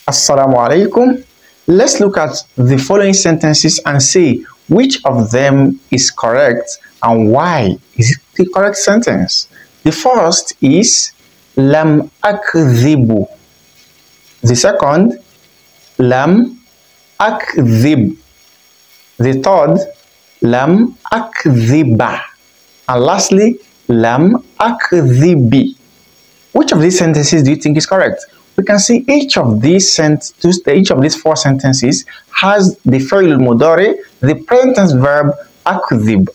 Assalamu alaikum. Let's look at the following sentences and see which of them is correct and why is it the correct sentence. The first is lam akdhibu. The second, lam akdhib. The third, lam akdhiba. And lastly, lam akdhibi. Which of these sentences do you think is correct? We can see each of these four sentences has the fi'l al-mudari, the present tense verb akdhib.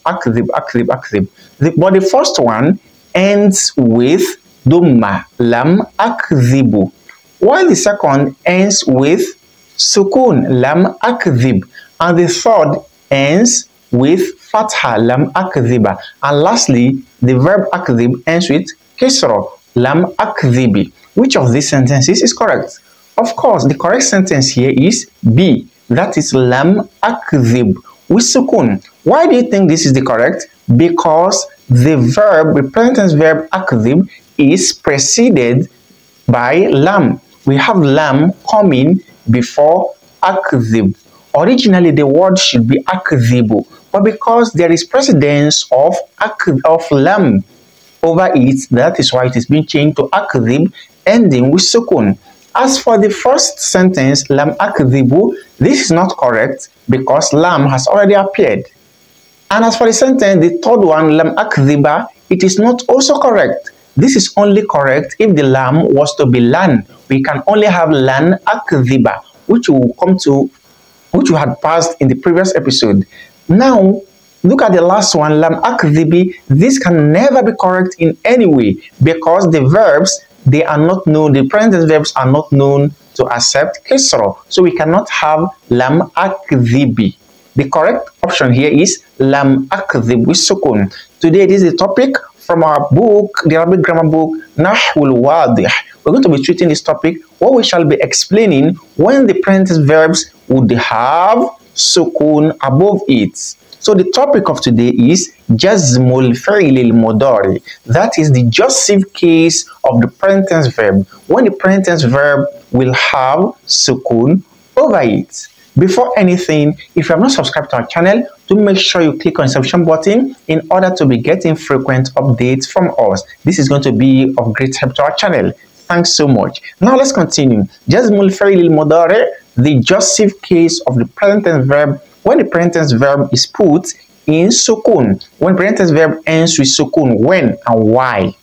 But the first one ends with dumma, lam akdhibu, while the second ends with sukun, lam akdhib, and the third ends with fatha, lam akdhiba, and lastly the verb akdhib ends with kisra, lam akdhibi. Which of these sentences is correct? Of course, the correct sentence here is B. That is lam akdhib with sukun. Why do you think this is the correct? Because the present tense verb akdhib is preceded by lam. We have lam coming before akdhib. Originally, the word should be akdhibu, but because there is precedence of lam over it, that is why it is being changed to akdhib, ending with sukun. As for the first sentence, lam akdhibu, this is not correct because lam has already appeared. And as for the sentence, the third one, lam akdhiba, it is not also correct. This is only correct if the lam was to be lan. We can only have lan akdhiba, which we had passed in the previous episode. Now, look at the last one, lam akdhibi. This can never be correct in any way because the verbs, they are not known, the present verbs are not known to accept kisra. So we cannot have lam akdhibi. The correct option here is lam akdhib with sukun. Today, this is the topic from our book, the Arabic grammar book, Nahwu al-Wadah. We're going to be treating this topic where we shall be explaining when the present verbs would have sukun above it. So the topic of today is jazmul fi'l al-mudari. That is the jussive case of the present tense verb, when the present tense verb will have sukun over it. Before anything, if you have not subscribed to our channel, do make sure you click on the subscription button in order to be getting frequent updates from us. This is going to be of great help to our channel. Thanks so much. Now let's continue. Jazmul fi'l al-mudari, the jussive case of the present tense verb, when the present tense verb is put in sukun, when present tense verb ends with sukun, when and why.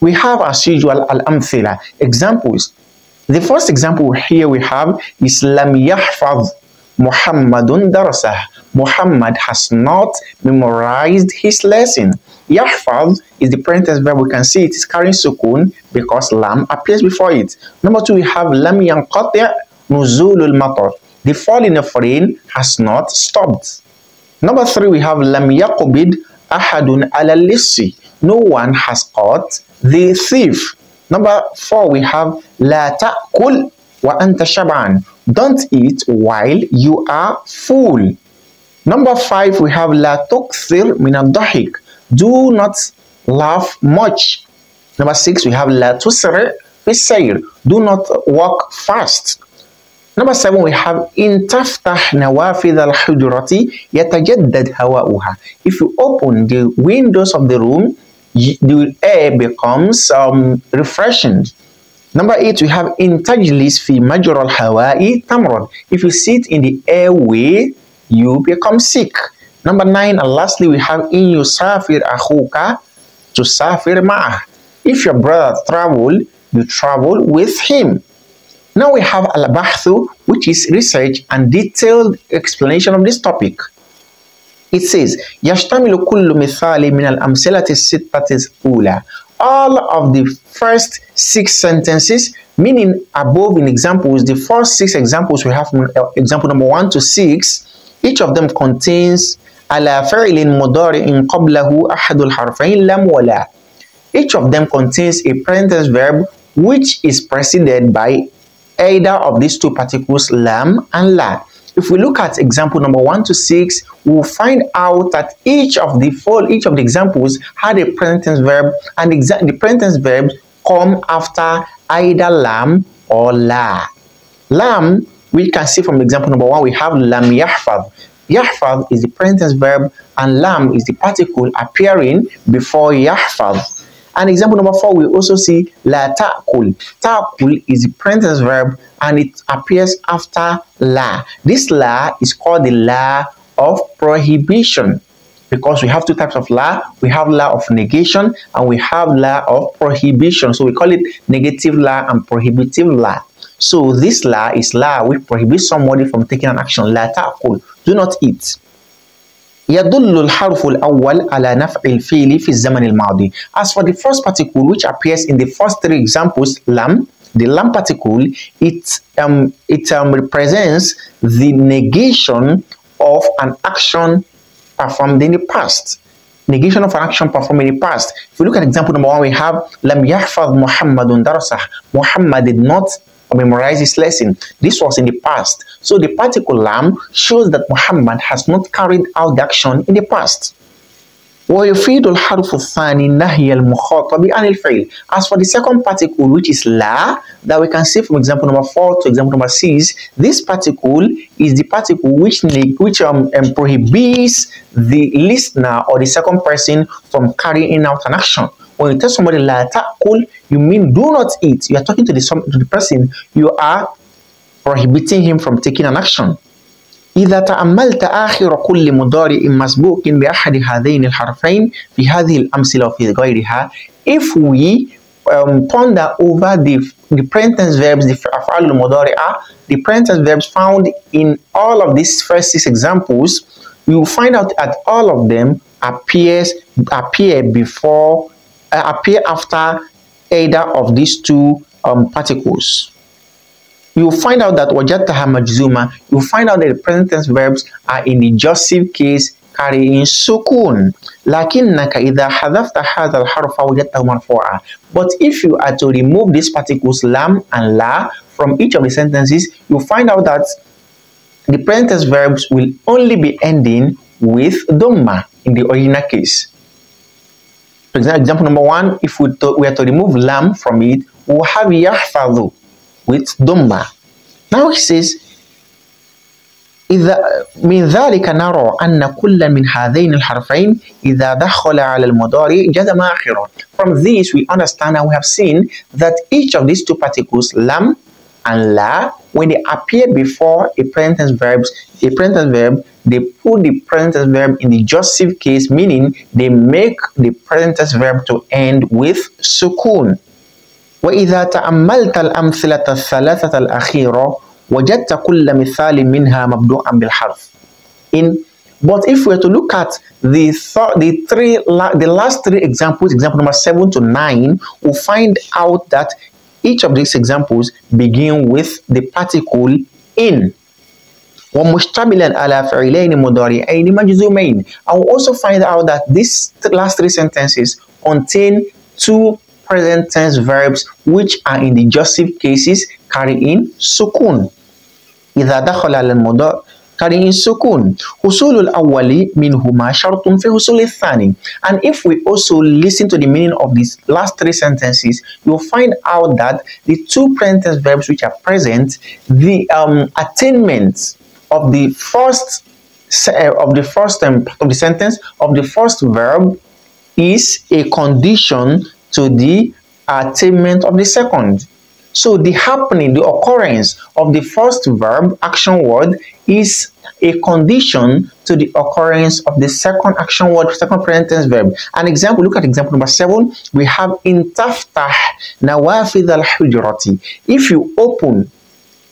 We have, as usual, al-amthila, examples. The first example here we have is lam yahfaz Muhammadun darasah. Muhammad has not memorized his lesson. Yahfaz is the present tense verb. We can see it is carrying sukun because lam appears before it. Number two, we have lam yanqati' nuzulul matar. The falling of rain has not stopped. Number three, we have lam yaqbid ahadun ala lissi. No one has caught the thief. Number four, we have la ta'kul wa anta shab'an. Don't eat while you are full. Number five, we have la tukthir min ad-dahik. Do not laugh much. Number six, we have la tusri fi sayr. Do not walk fast. Number seven, we have in taftah nawafidh al-hujrati yatajaddad hawa'uha. If you open the windows of the room, the air becomes refreshing. Number eight, we have in tajlis fi majra al-hawa'i tamrad. If you sit in the airway, you become sick. Number nine, and lastly, we have in yusafir akhuka tusafir ma'ah. If your brother travel, you travel with him. Now we have al-bahthu, which is research and detailed explanation of this topic. It says, يَشْتَمِلُ كُلُّ مِثَالٍ مِنَ الْأَمْثِلَةِ السِّتَّةِ الْأُولَى. All of the first six sentences, meaning above in examples, the first six examples we have from example number 1 to 6, each of them contains على فعل مضارع قبله أحد الحرفين لم ولا. Each of them contains a present tense verb which is preceded by either of these two particles, lam and la. If we look at example number 1 to 6, we will find out that each of the examples had a present tense verb, and the present tense verbs come after either lam or la. Lam, we can see from example number 1, we have lam yahfaz. Yahfaz is the present tense verb and lam is the particle appearing before yahfaz. And example number 4, we also see la ta'kul. Ta'kul is the present tense verb and it appears after la. This la is called the la of prohibition, because we have two types of la. We have la of negation and we have la of prohibition. So we call it negative la and prohibitive la. So this la is la which prohibits somebody from taking an action. La ta'kul, do not eat. يدل الحرف الأول على نفع الفعل في الزمن الماضي. As for the first particle which appears in the first 3 examples, lam, the lam particle, it represents the negation of an action performed in the past. Negation of an action performed in the past. If we look at example number 1, we have lam yahfaz Muhammadun darasah. Muhammad did not memorize his lesson. This was in the past. So the particle lam shows that Muhammad has not carried out the action in the past. ويفيد الحرف الثاني نهي المخاطب عن الفعل. As for the second particle, which is la, that we can see from example number 4 to example number 6, this particle is the particle which prohibits the listener or the second person from carrying out an action. When you tell somebody la ta'kul, you mean do not eat. You are talking to the person, you are prohibiting him from taking an action. إذا تأملت آخر كل مضارع مسبوق بأحد هذين الحرفين في هذه الأمثلة وفي غيرها, if we ponder over the present tense verbs, the أفعال المضارعة, the present tense verbs found in all of these first 6 examples, you will find out that all of them appear after either of these 2 particles. You find out that wajadtaha majzuma, you find out that the present tense verbs are in the jussive case carrying sukun. لكنك إذا حذفت هذا الحرف وجدته مرفوعا. But if you are to remove these particles lam and la from each of the sentences, you find out that the present tense verbs will only be ending with dhamma in the original case. For example number 1, if we are to remove lam from it, we will have yahfadhu with dhamma. Now he says إذا من ذلك نرى أن كل من هذين الحرفين إذا دخل على المضارع جزم آخره. From this we understand and we have seen that each of these 2 particles lam and la, when they appear before a present tense verb, they put the present tense verb in the jussive case, meaning they make the present tense verb to end with sukun. وإذا تأملت الأمثلة الثلاثة الأخيرة وجدت كل مثال منها مبدوءا بالحرف. But if we were to look at the last 3 examples, example number 7 to 9, we'll find out that each of these examples begin with the particle in. ومشتملا على فعلين مضارعين مجزومين. I will also find out that these last 3 sentences contain 2 present tense verbs which are in the jussive cases carrying sukun. إذا دخل على المضارع carrying sukun. حصول الأول منهما شرط في حصول الثاني. And if we also listen to the meaning of these last 3 sentences, you'll find out that the 2 present tense verbs which are present, the attainment of the first of the sentence of the first verb is a condition to the attainment of the second. So the happening, the occurrence of the first verb, action word, is a condition to the occurrence of the second action word, second present tense verb. An example, look at example number 7. We have in taftah nawafidh al-hujrati. If you open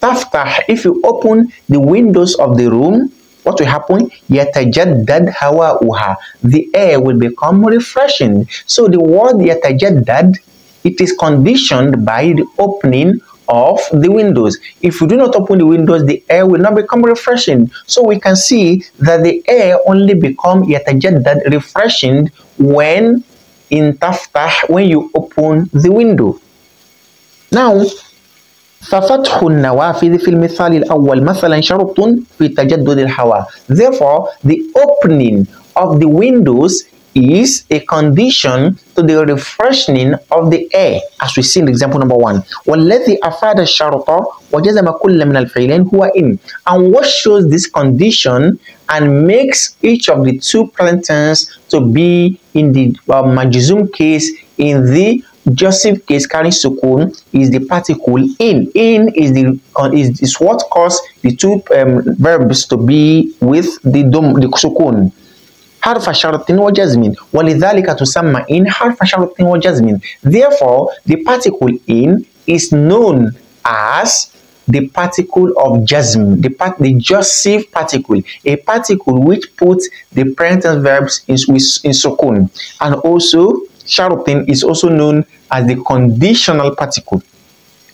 taftah, if you open the windows of the room, what will happen? Yatajaddad hawa'uha. The air will become refreshing. So the word yatajaddad, it is conditioned by the opening of the windows. If you do not open the windows, the air will not become refreshing. So we can see that the air only become yatajaddad, refreshing, when in taftah, when you open the window. Now, ففتح النوافذ في المثال الأول مثلا شرط في تجدد الهواء. Therefore, the opening of the windows is a condition to the refreshing of the air, as we see in example number 1. والذي أفاد الشرط وجزم كل من الفعلين هو in. And what shows this condition and makes each of the two present tense to be in the majzum case in the Jussive case carrying sukun is the particle in. In is the is what causes the two verbs to be with the sukun. حرف شرط وجزم ولذلك تسمى in حرف شرط وجزم. Therefore, the particle in is known as the particle of jazm, the jussive particle, a particle which puts the present tense verbs in sukun. And also, sharutin is also known as the conditional particle.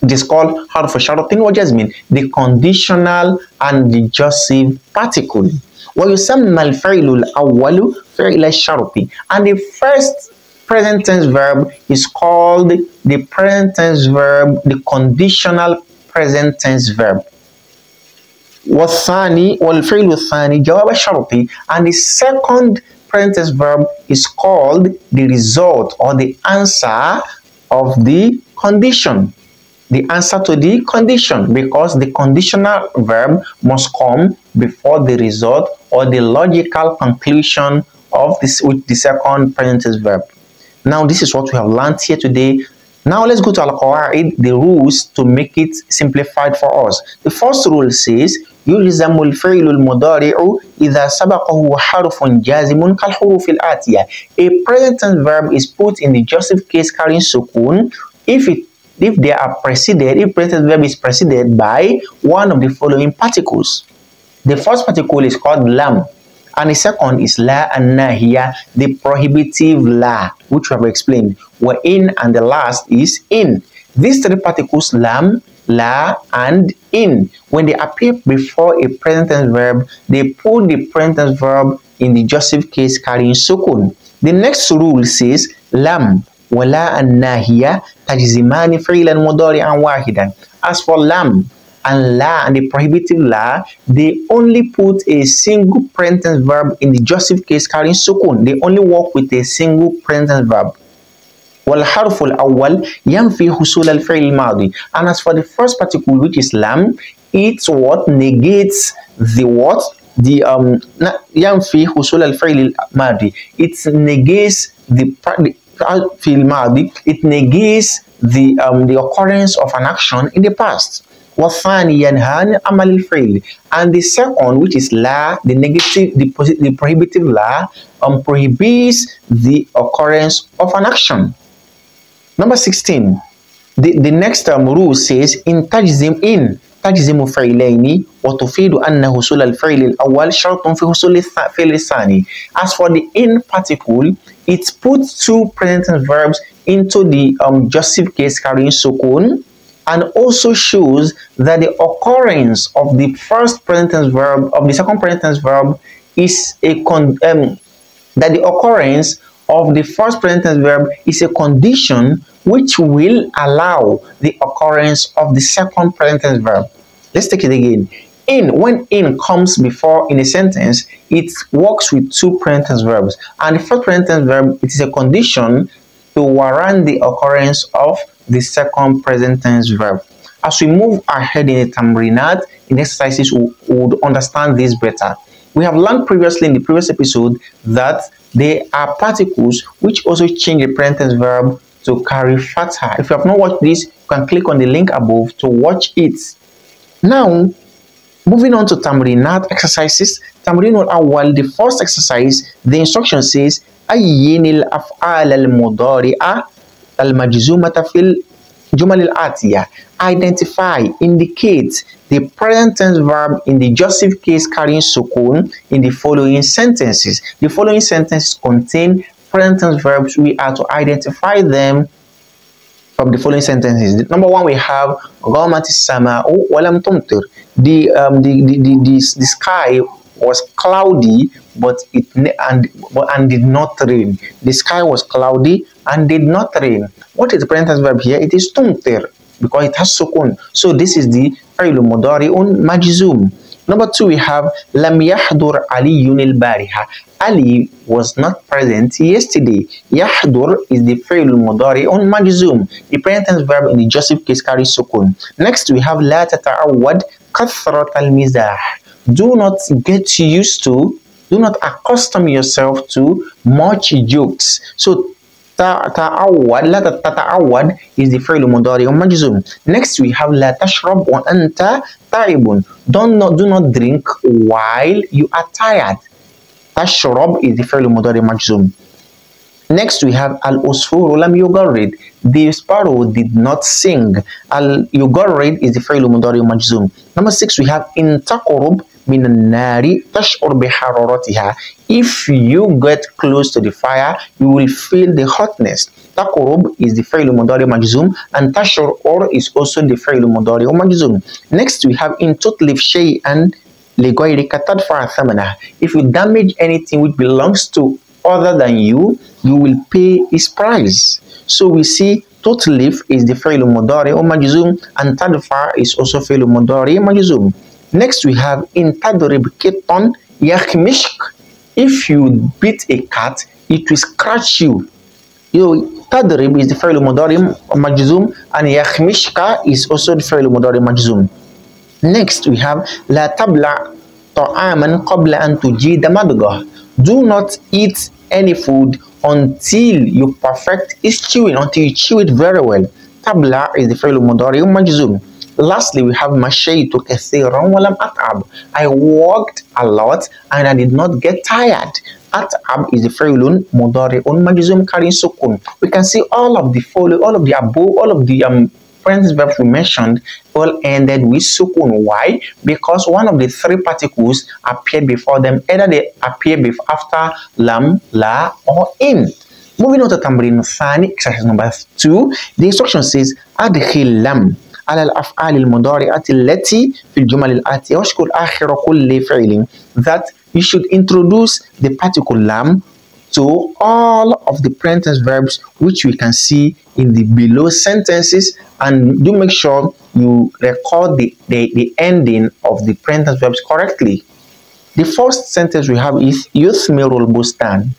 It is called harf sharutin wa jazmin, the conditional and the jussive particle. ويسمى الفعل الأول فعل الشرط, and the first present tense verb is called the present tense verb, the conditional present tense verb. والثاني والفعل الثاني جواب الشرط, and the second present tense verb is called the result or the answer of the condition. The answer to the condition, because the conditional verb must come before the result or the logical conclusion of this with the second present tense verb. Now this is what we have learned here today. Now let's go to al-qawaid, the rules to make it simplified for us. The first rule says يلزم الفعل المضارع إذا سبقه حرف جازم كالحروف الآتية. A present tense verb is put in the jussive case carrying sukun if present verb is preceded by one of the following particles. The first particle is called lam, and the second is la and nahiya, the prohibitive la, which we have explained. Were in, and the last is in. These three particles, lam, la, and in, when they appear before a present tense verb, they put the present tense verb in the jussive case carrying sukun. The next rule says lam ولا الناهية تجزمان فعلا مضارعا واحدا. As for lam and la and the prohibitive la, they only put a single present tense verb in the jussive case carrying sukun. They only work with a single present tense verb. والحرف الأول ينفي حصول الفعل الماضي. And as for the first particle, which is lam, it's what negates the what? The ينفي حصول الفعل الماضي. It negates it negates the occurrence of an action in the past. والثاني ينهى عمل الفعل, and the second, which is la, the negative, the prohibitive la, prohibits the occurrence of an action. Number 16, the next rule says in تجزم فعلين وتفيد أن حصول الفعل الأول شرط في حصول الفعل الثاني. As for the in particle, it puts two present tense verbs into the jussive case carrying sukun, and also shows that the occurrence of the first present tense verb of the second present tense verb is that the occurrence of the first present tense verb is a condition which will allow the occurrence of the second present tense verb. Let's take it again. When in comes before in a sentence, it works with two present tense verbs, and the first present tense verb, it is a condition to warrant the occurrence of the second present tense verb. As we move ahead in the tamrinat, in exercises, we would understand this better. We have learned previously in the previous episode that there are particles which also change the present tense verb to carry fatha. If you have not watched this, you can click on the link above to watch it. Now, moving on to tamrinat exercises. Tamrin al-awwal, the first exercise, the instruction says أين الأفعال المضارعة المجزومة في الجمل الآتية. Identify, indicate the present tense verb in the jussive case carrying sukun in the following sentences. The following sentences contain present tense verbs. We are to identify them from the following sentences. Number one, we have غامت السماء ولم تمطر. The sky was cloudy, but did not rain. The sky was cloudy and did not rain. What is the present tense verb here? It is tumtir, because it has sukun. So this is the فعل مضارع مجزوم. Number 2, we have لم يحضر علي البارحة. Ali was not present yesterday. يحضر is the فعل المضارع مجزوم. The present tense verb in the jussive case carries سكون. Next, we have لا تتعود كثرة المزاح. Do not accustom yourself to much jokes. So تعود لا تتعود is the فعل المضارع مجزوم. Next, we have لا تشرب وأنت تعب. Do not drink while you are tired. تشرب is the فعل المضارع مجزوم. Next, we have العصفور لم يغرد. The sparrow did not sing. يغرد is the فعل المضارع مجزوم. Number 6, we have إن تقرب من النار تشعر بحرارتها. If you get close to the fire, you will feel the hotness. تقرب is the فعل المضارع مجزوم, and تشعر is also the فعل المضارع مجزوم. Next, we have إن تتلف شيئا لغيرك تدفع ثمنه. If you damage anything which belongs to other than you, you will pay its price. So we see تتلف is the فعل المضارع مجزوم, and تدفع is also فعل مضارع مجزوم. Next, we have إن تضرب قطا يخمشك. If you beat a cat, it will scratch you. تضرب is the فعل المضارع مجزوم, and يخمشك is also the فعل المضارع مجزوم. Next, we have لا تبلع طعاما قبل أن تجيد مضغه. Do not eat any food until you perfect its chewing, until you chew it very well. تبلع is the فعل المضارع مجزوم. Lastly, we have مشيت كثيرا ولم أتعب. I walked a lot and I did not get tired. أتعب is the فعل مضارع مجزوم carrying سكون. We can see all of the above, all of the present verbs we mentioned all ended with sukun. Why? Because one of the three particles appeared before them. Either they appear after lam, la, or in. Moving on to Tamrin Thani, exercise number 2. The instruction says أدخل لم على الأفعال المضارعة التي في الجمل الآتية واشكل آخر كل فعل. That you should introduce the particle lam to all of the present tense verbs which we can see in the below sentences, and do make sure you record the ending of the present tense verbs correctly. The first sentence we have is Yuthmirul Bustan.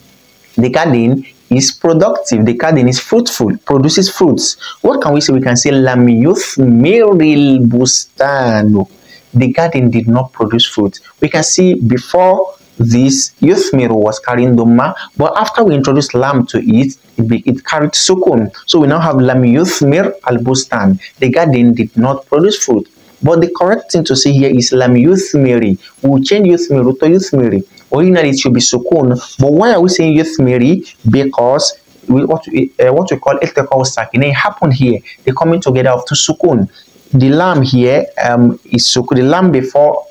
The garden is productive. The garden is fruitful, produces fruits. What can we say? We can say Lam Yuthmiril Bustanu. The garden did not produce fruit. We can see before this Yuthmiru was carrying Dhamma, but after we introduced lam to it, it carried sukun. So we now have Lam Yuthmir al Bustan. The garden did not produce fruit. But the correct thing to say here is Lam Yuthmiri. We will change Yuthmiru to Yuthmiri. Originally it should be sukun. But why are we saying Yuthmiri? Because what we call iltiqa sakinain happened here. They're coming together of two sukun. The lam here is sukun. The lam before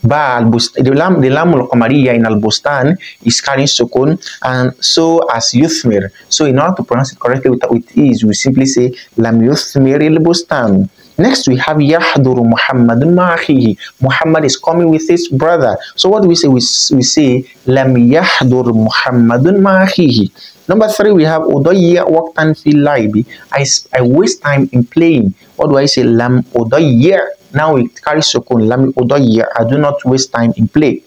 the lam al-qamariya in al-bustan is carrying sukun, and so as yuthmir. So in order to pronounce it correctly with ease, we simply say lam yuthmir al-bustan. Next, we have yahduru Muhammadun ma'akhihi. Muhammad is coming with his brother. So what do we say? We say lam yahdur Muhammadun ma'akhihi. Number 3, we have udayya waqtan fil laibi. I waste time in playing. What do I say? Lam udayya. Now it carries sukun. Lam udayya. I do not waste time in play.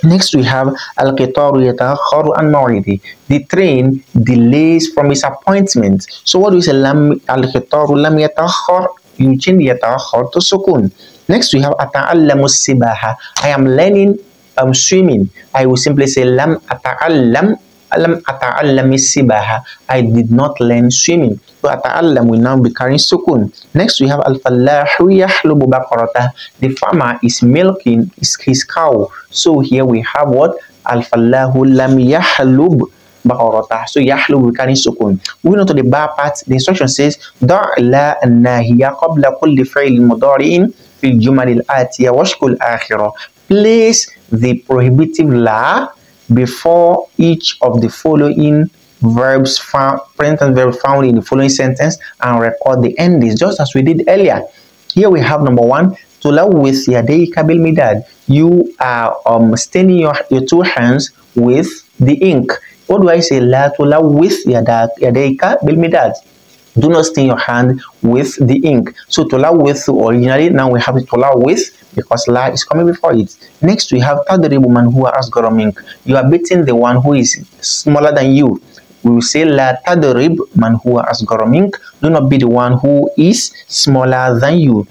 Next, we have al-qitaru yataakharu an maw'idi. The train delays from its appointment. So what do we say? Lam al-qitaru lam yataakhar. You change yataakhar to sukun. Next, we have ata'allamu sibaha. I am learning swimming. I will simply say lam ata'allam. Lam ata'allam sibaha. I did not learn swimming. So ata'allam will now be carrying sukun. Next, we have al-fallahu yahlubu baqaratah. The farmer is milking his cow. So here we have what? Al-fallahu lam yahlub baqaratah. So yahlub will carry sukun. Moving on to the bar part, the instruction says da' la an-nahiya qabla kulli fi'l mudari'in fil jumal al-atiya washkul akhirah. Place the prohibitive la before each of the following verbs present tense verbs found in the following sentence and record the endings, just as we did earlier. Here we have number 1, tulawwith yadayka bil midad. You are staining your two hands with the ink. What do I say? La tulawwith yadayka bil midad. Do not stain your hand with the ink. So tola with originally, now we have tola with because la is coming before it. Next we have tadribu man huwa asghara mink. You are beating the one who is smaller than you. We will say la tadrib man huwa asghara mink. Do not be the one who is smaller than you.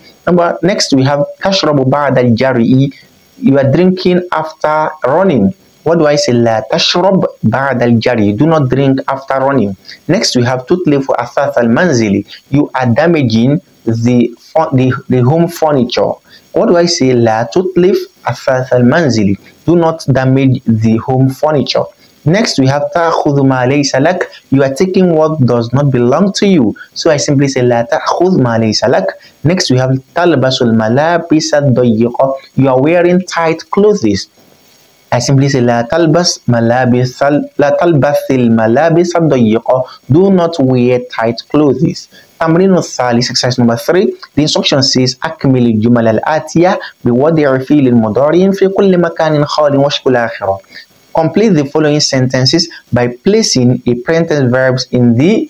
Next we have tashrabu ba'da al-jari'i. You are drinking after running. What do I say? La tashrab ba'da al-jari. Do not drink after running. Next we have tutlifu athath al-manzili. You are damaging the home furniture. What do I say? La tutlif athath al-manzili. Do not damage the home furniture. Next we have ta'khudhu ma laysa lak. You are taking what does not belong to you. So I simply say la ta'khudh ma laysa lak. Next we have talbasul malabis ad-dayyiqa. You are wearing tight clothes. I simply say la talbasil malabis ad-dayyiqa. Do not wear tight clothes. Tamrin al-thalith, exercise number 3. The instruction says akmil al-jumal al-atiya biwadi' fi'l al-mudari fi kulli makanin khalin wa shkul akhirah. Complete the following sentences by placing a present verbs in the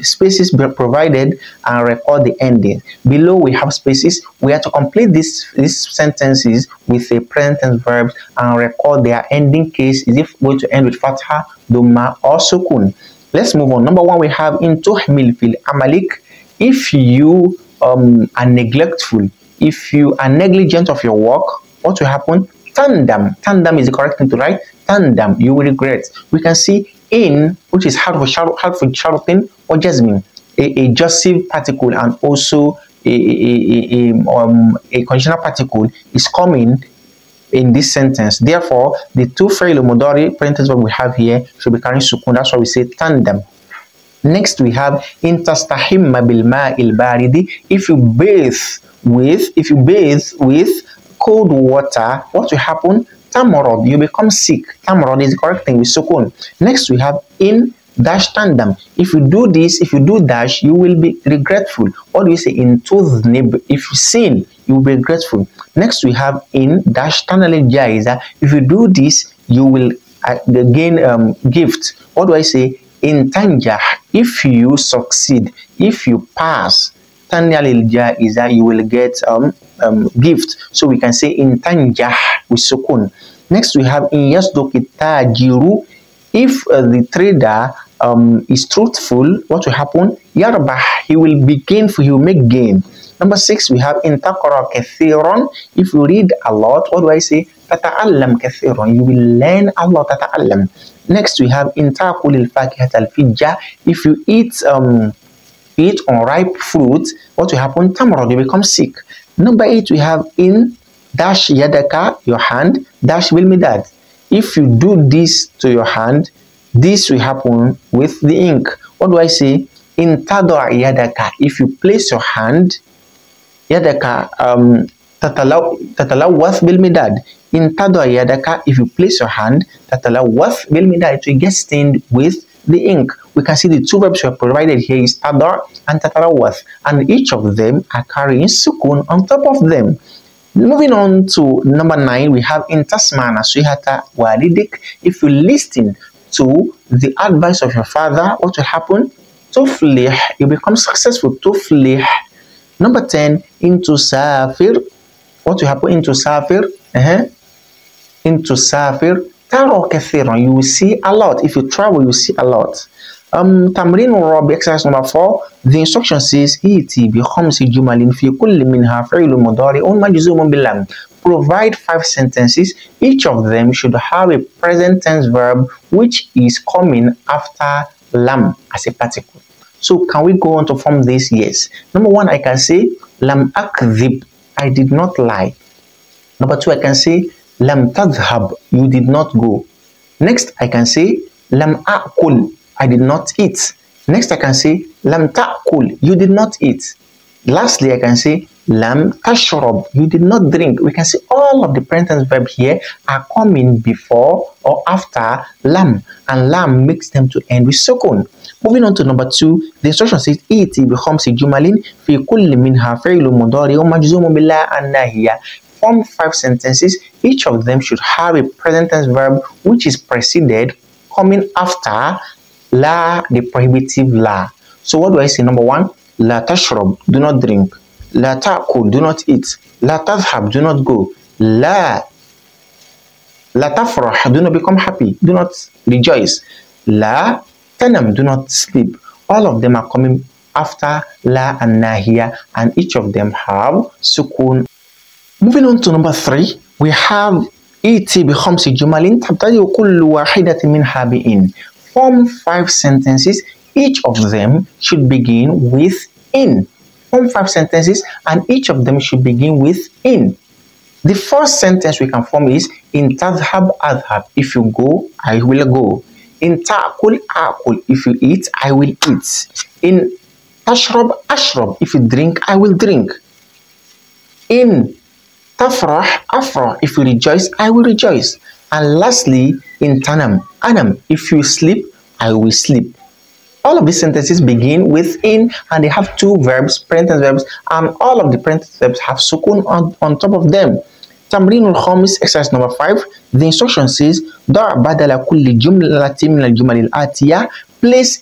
spaces provided and record the ending. Below we have spaces. We have to complete these sentences with a present verbs and record their ending case. Is it going to end with fatha, dhamma, or sukun? Let's move on. Number 1, we have in tuhmil fil amalik. If you are neglectful, if you are negligent of your work, what will happen? Tandam. Tandam is the correct thing to write. Tandam, you will regret. We can see in, which is harf sharutin or jasmine, a jussive particle, and also a conditional particle is coming in this sentence. Therefore, the two fi'l mudari parentheses we have here should be carrying sukun. That's why we say tandam. Next we have in tastahimma bil ma'il baridi. If you bathe with cold water, what will happen? Tamorod, you become sick. Tamorod is the correct thing with sukun. Next we have in dash tandam. If you do this, if you do dash, you will be regretful. What do we say? In tuznib, if you sin, you will be regretful. Next we have in dash tanalil jaiza. If you do this, you will gain gift. What do I say? In tanjah, if you succeed, if you pass, tanalil jaiza, you will get gift. So we can say in tanjah with sukun. Next we have in yasduqi tajiru. If the trader is truthful, what will happen? Yarbah, he will be gainful, he will make gain. Number 6, we have in taqra kathiran. If you read a lot, what do I say? Tata'allam kathiran, you will learn a lot. Tata'allam. Next we have in taqul al-fakihat al-fijja. If you eat unripe fruit, what will happen? Tamrod, you become sick. Number 8, we have in dash yadaka, your hand, dash bil midad. If you do this to your hand, this will happen with the ink. What do I say? In tadwa yadaka, if you place your hand, yadaka tatalawath bil midad. In tadwa yadaka, if you place your hand, tatalawath bil midad, it will get stained with the ink. We can see the two verbs we have provided here is tadwa and tatalawath, and each of them are carrying sukun on top of them. Moving on to number 9, we have in tasma nasihata walidik. If you listen to the advice of your father, what will happen? Tuflih, you become successful. Tuflih. Number 10, into safir. What will happen? Into safir. Into safir. Taro kathiran, you will see a lot. If you travel, you will see a lot. Tamrin Rabi, exercise number 4. The instruction says iti bi khamsi jumalin fi kulli minha fi'lun mudari'un majzumun bil lam. Provide 5 sentences. Each of them should have a present tense verb which is coming after lam as a particle. So can we go on to form this? Yes. Number 1, I can say lam akdhib, I did not lie. Number 2, I can say lam tadhhab, you did not go. Next, I can say lam akul, I did not eat. Next, I can say lam ta'kul, you did not eat. Lastly, I can say lam tashrab, you did not drink. We can see all of the present tense verbs here are coming before or after lam, and lam makes them to end with sukun. Moving on to number 2, the instruction says iti bi khamsi jumalin fi kulli minha fi'lun mudari'un majzumun bil la an-nahiya. Form 5 sentences. Each of them should have a present tense verb which is preceded, coming after la, the prohibitive la. So what do I say? Number one, لا تشرب, do not drink. لا تأكل, do not eat. لا تذهب, do not go. لا تفرح, do not become happy, do not rejoice. لا تنم, do not sleep. All of them are coming after la and nahiya, and each of them have sukun. Moving on to number 3, we have ائتي بخمس جمل تبتدئ كل واحدة منها بإن. Form 5 sentences, each of them should begin with in. Form 5 sentences and each of them should begin with in. The first sentence we can form is in تذهب أذهب, if you go I will go. In تأكل أكل, if you eat I will eat. In تشرب أشرب, if you drink I will drink. In تفرح أفرح, if you rejoice I will rejoice. And lastly, in تنم أنم, if you sleep I will sleep. All of these sentences begin with in and they have 2 verbs, present verbs, and all of the present verbs have sukun on top of them. تمرين الخامس, exercise number 5. The instruction says ضع بدل كل جملة من الجمل الآتية, place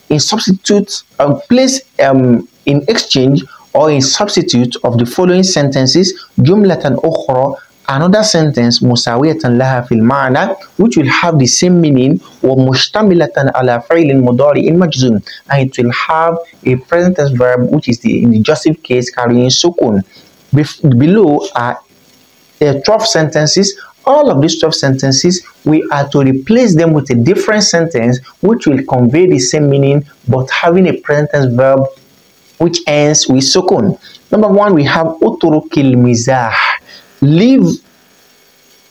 in substitute, place in exchange or in substitute of the following sentences جملة أخرى, another sentence مساوية لها في المعنى, which will have the same meaning, ومشتملة على فعل مضارع مجزوم, and it will have a present tense verb which is in the jussive case carrying sukun. Below are 12 sentences. All of these 12 sentences, we are to replace them with a different sentence which will convey the same meaning but having a present tense verb which ends with sukun. Number 1, we have uturukil mizah, leave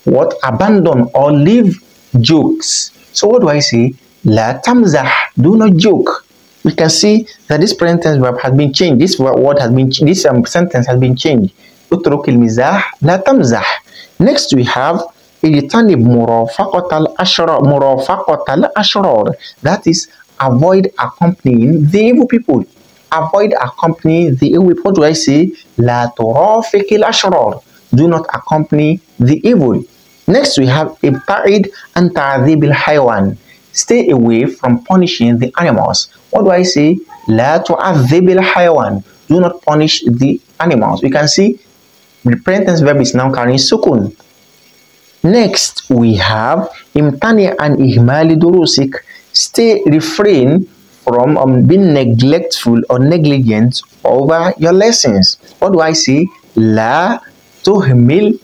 what? Abandon or leave jokes. So what do I say? La tamzah, do not joke. We can see that this present tense verb has been changed. This word has been, this sentence has been changed. Utruk al-mizah, la tamzah. Next we have اجتنب مرافقة الأشرار. That is, avoid accompanying the evil people. Avoid accompanying the evil people. What do I say? لا ترافق الأشرار. Do not accompany the evil. Next we have ابتعد عن تعذيب الحيوان. Stay away from punishing the animals. What do I say? لا تعذب الحيوان. Do not punish the animals. We can see the present tense verb is now carrying sukun. Next we have امتنع عن إهمال دروسك. Refrain from being neglectful or negligent over your lessons. What do I say? لا تهمل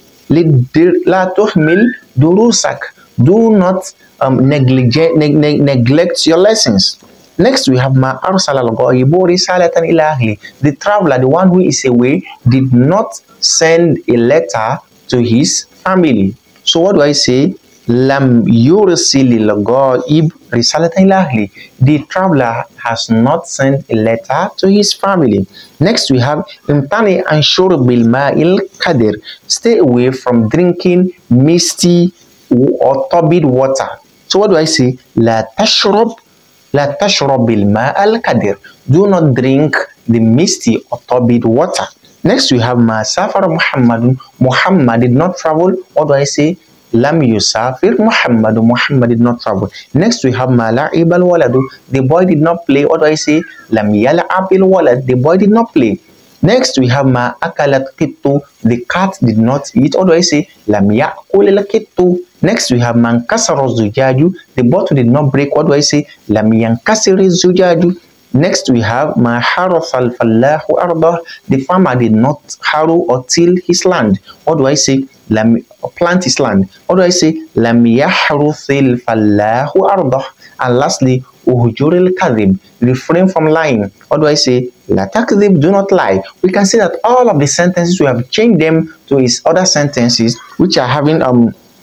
دروسك. Do not neglect your lessons. Next we have ما أرسل الغائب رسالة إلى أهله. The traveler, the one who is away, did not send a letter to his family. So what do I say? لم يرسل الغائب رسالة إلى أهله. The traveler has not sent a letter to his family. Next we have امتنع عن شرب الماء القدر. Stay away from drinking misty or turbid water. So what do I say? لا تشرب الماء القدر. Do not drink the misty or turbid water. Next we have ما سافر محمد. Muhammad did not travel. What do I say? لم يسافر محمد. Muhammad did not travel. Next we have ما لعب الولد. The boy did not play. What do I say? لم يلعب الولد. The boy did not play. Next we have ما أكلت قط. The cat did not eat. What do I say? لم يأكل القط. Next we have ما انكسر الزجاج. The bottle did not break. What do I say? لم ينكسر الزجاج. Next we have ما حرث الفلاح أرضه. The farmer did not harrow or till his land. What do I say? لم plant his land. What do I say? لم يحرث الفلاح أرضه. And lastly, أهجر الكذب. Refrain from lying. What do I say? لا تكذب, do not lie. We can see that all of the sentences, we have changed them to its other sentences which are having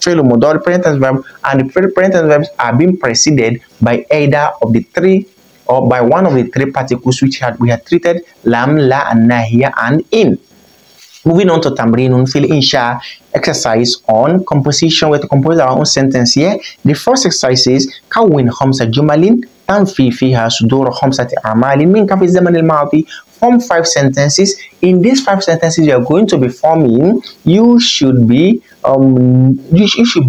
فعل مضارع present tense verb, and the present tense verbs are being preceded by either of the 3 or by one of the 3 particles which we had treated: lam, la, and nahiya, and in. Moving on to tamrinun fil insha, exercise on composition. We're to compose our own sentence here. The first exercise is كون 5 جمل تنفي فيها صدور 5 أعمال منك في الزمن الماضي. Form 5 sentences. In these 5 sentences you are going to be forming, you should be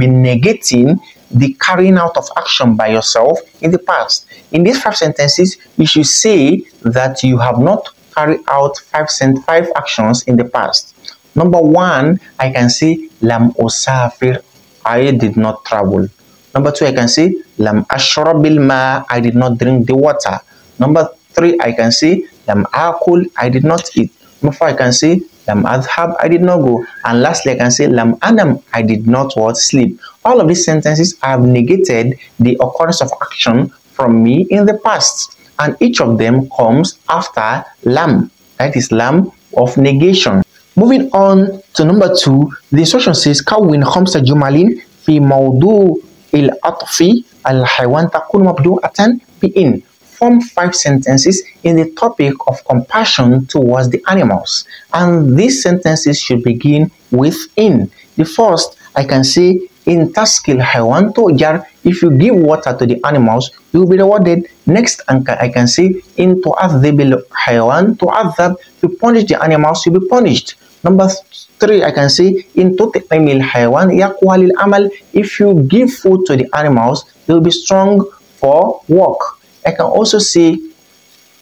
negating the carrying out of action by yourself in the past. In these 5 sentences, you should say that you have not carried out 5 actions in the past. Number 1, I can say lam usafir, I did not travel. Number 2, I can say lam ashrabil ma, I did not drink the water. Number 3, I can say lam akul, I did not eat. Number 4, I can say lam adhab, I did not go. And lastly, I can say lam anam, I did not sleep. All of these sentences have negated the occurrence of action from me in the past, and each of them comes after lam, that is lam of negation. Moving on to number 2, the instruction says كون 5 جمل في موضوع العطف الحيوان تكون مبدوءة بإن. Form 5 sentences in the topic of compassion towards the animals, and these sentences should begin with in. The first, I can say in taskil haywan tujar, if you give water to the animals, you will be rewarded. Next, I can say in tu'adhibil haywan tu'adhab, if you punish the animals, you'll be punished. Number 3, I can say in tut'imil haywan yaqwa lil amal, if you give food to the animals, they'll be strong for work. I can also say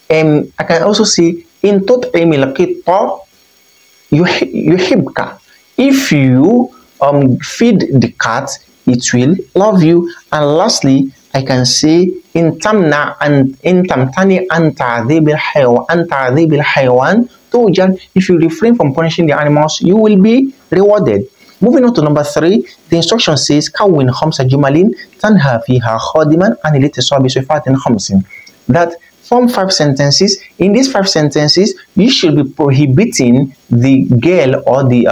in tut'imil qitta yuhibka, if you feed the cat, it will love you. And lastly, I can say in tamna and in tamtani an ta'dhibil haywan tujar, if you refrain from punishing the animals, you will be rewarded. Moving on to number 3, the instruction says كون 5 جمل تنهى فيها خادما عن الاتصال بصفات 5, that form 5 sentences. In these 5 sentences, you should be prohibiting the girl or the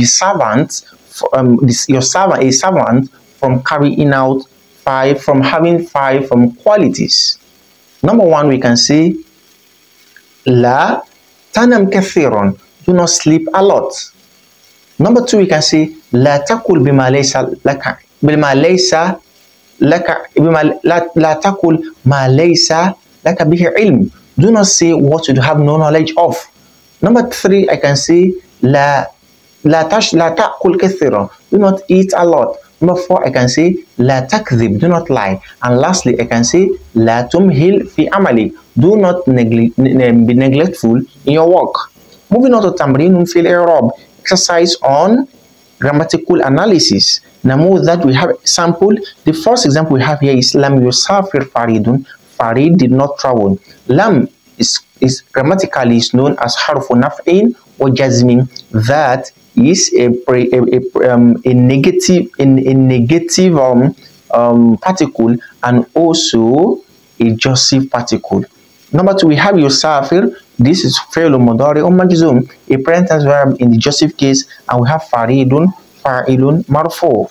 servant, a servant, from carrying out 5, from having 5 qualities. Number 1, we can say la tanam kathiran, do not sleep a lot. Number 2, we can say la takul bima laysa laka, bima laysa laka, la takul ma laysa laka bihi ilm, do not say what you have no knowledge of. Number 3, I can say la ta'kul kathira, do not eat a lot. Number 4, I can say la takdhib, do not lie. And lastly, I can say la tumhil fi amali, do not be neglectful in your work. Moving on to tamrinun fil i'rab, exercise on grammatical analysis. That we have sample. The first example we have here is lam yusafir faridun, Farid did not travel. Lam is grammatically is known as harfu naf'in or jazmin. That is a negative particle and also a jussive particle. Number 2, we have yusafir. This is fi'l mudari majzum, a present tense verb in the jussive case, and we have faridun, fa'ilun marfu.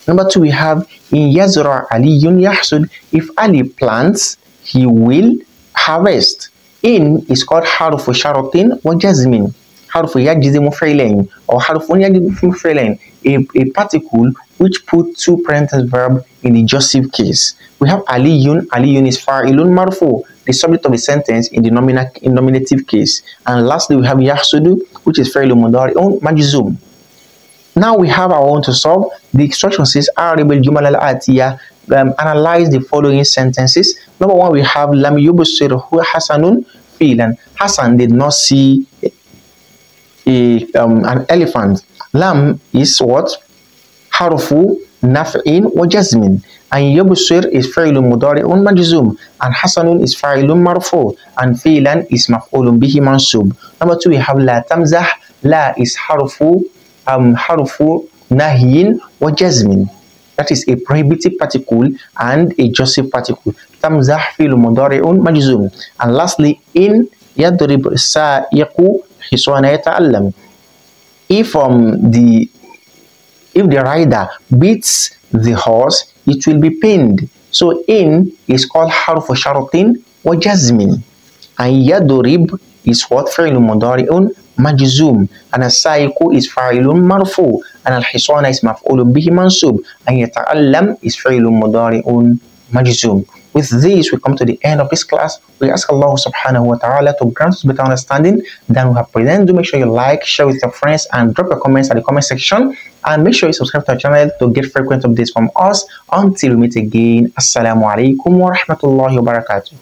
Number 2, we have in yazra aliyun yahsud, if Ali plants, he will harvest. In is called harfu sharatin wa jazmin, harfu yajzimu fi'lain or harfu yajzimu fi'lain, a particle which put 2 present tense verb in the jussive case. We have aliyun. Aliyun is fa'ilun marfu, the subject of the sentence in the nominative case. And lastly, we have yahsudu, which is fi'l mudari'un majzum. Now we have our own to solve. The instruction says a'rib al-jumal al-atiya, analyze the following sentences. Number 1, we have lam yubsirhu hasanun filan, Hasan did not see an elephant. Lam is what? Harfu naf'in wa jazmin. And yubsir is fi'lun mudari'un majzum, and hasanun is fa'ilun marfu, and fi'lan is maf'ulun bihi mansub. Number 2, we have la tamzah. La is harfu nahyin wa jazmin, that is a prohibitive particle and a jussive particle. Tamzah fi'lun mudari'un majzum. And lastly, in yadrib sa'iqu hiswana yata'allam, if the rider beats the horse, it will be pained. So in is called harfu sharatin wa jazmin, and yadrib is what? Fi'lun mudari'un majzum, and as-sa'iqu is fa'ilun marfu, and al-hisana is maf'ulun bihi mansub, and yata'allam is fi'lun mudari'un majzum. With this, we come to the end of this class. We ask Allah subhanahu wa ta'ala to grant us better understanding than we have present. Do make sure you like, share with your friends, and drop your comments at the comment section. And make sure you subscribe to our channel to get frequent updates from us. Until we meet again, Assalamu alaikum wa rahmatullahi wa barakatuh.